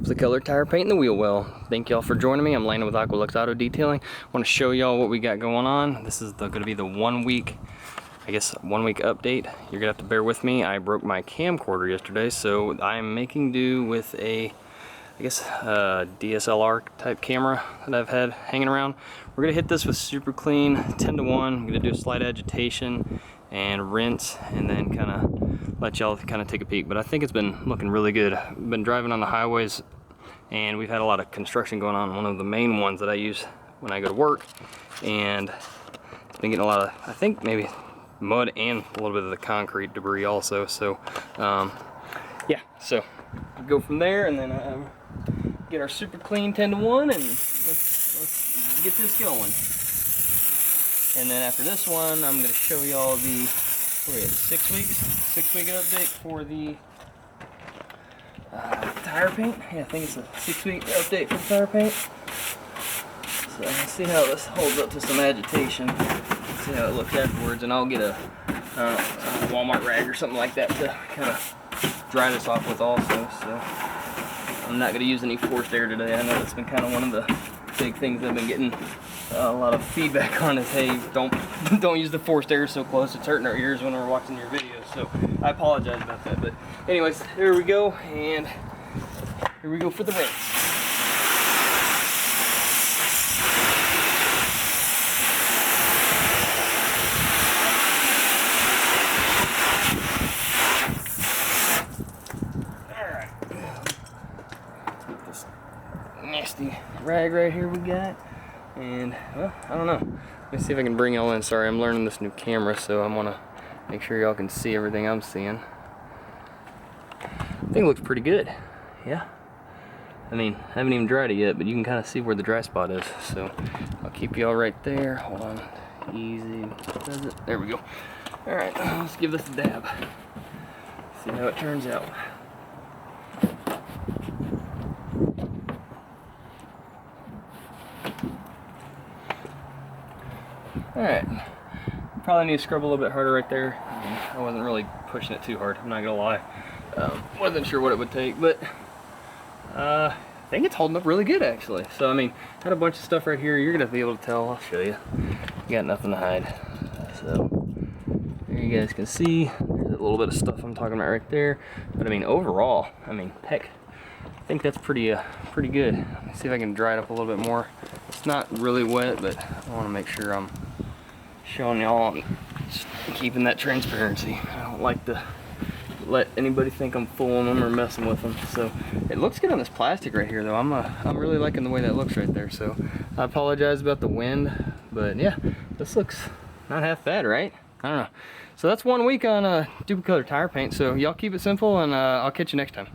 Dupli-Color Tire Paint in the wheel well. Thank y'all for joining me. I'm Landon with Aqualux Auto Detailing. I want to show y'all what we got going on. This is going to be the 1 week, I guess 1 week update. You're gonna have to bear with me. I broke my camcorder yesterday, so I'm making do with a, I guess, DSLR type camera that I've had hanging around. We're gonna hit this with super clean 10-to-1. I'm gonna do a slight agitation and rinse, and then kind of let y'all kind of take a peek. But I think it's been looking really good. I've been driving on the highways, and we've had a lot of construction going on. One of the main ones that I use when I go to work, and I've been getting a lot of, I think maybe mud and a little bit of the concrete debris also. So yeah, so go from there, and then get our super clean 10-to-1, and let's get this going. And then after this one, I'm going to show y'all the, what are we at, 6 week update for the tire paint. Yeah, I think it's a 6-week update for the tire paint. So let's see how this holds up to some agitation. Let's see how it looks afterwards, and I'll get a Walmart rag or something like that to kind of dry this off with also. So I'm not going to use any forced air today. I know that's been kind of one of the big things that I've been getting a lot of feedback on is, hey, don't use the forced air so close, it's hurting our ears when we're watching your videos. So I apologize about that, but anyways, here we go, and here we go for the rinse. This nasty rag right here we got. And, well, I don't know. Let me see if I can bring y'all in. Sorry, I'm learning this new camera, so I want to make sure y'all can see everything I'm seeing. I think it looks pretty good. Yeah. I mean, I haven't even dried it yet, but you can kind of see where the dry spot is. So, I'll keep y'all right there. Hold on. Easy. Does it? There we go. Alright, let's give this a dab. See how it turns out. Alright, probably need to scrub a little bit harder right there. I wasn't really pushing it too hard, I'm not gonna lie. Wasn't sure what it would take, but I think it's holding up really good actually. So I mean, got a bunch of stuff right here. You're gonna be able to tell. I'll show you. Got nothing to hide. So there you guys can see. There's a little bit of stuff I'm talking about right there. But I mean, overall, I mean, heck, I think that's pretty good. Let me see if I can dry it up a little bit more. It's not really wet, but I want to make sure I'm showing y'all and keeping that transparency. I don't like to let anybody think I'm fooling them or messing with them. So it looks good on this plastic right here, though. I'm really liking the way that looks right there. So I apologize about the wind, but yeah, this looks not half bad, right? I don't know. So that's 1 week on Dupli-Color Tire Paint. So y'all keep it simple, and I'll catch you next time.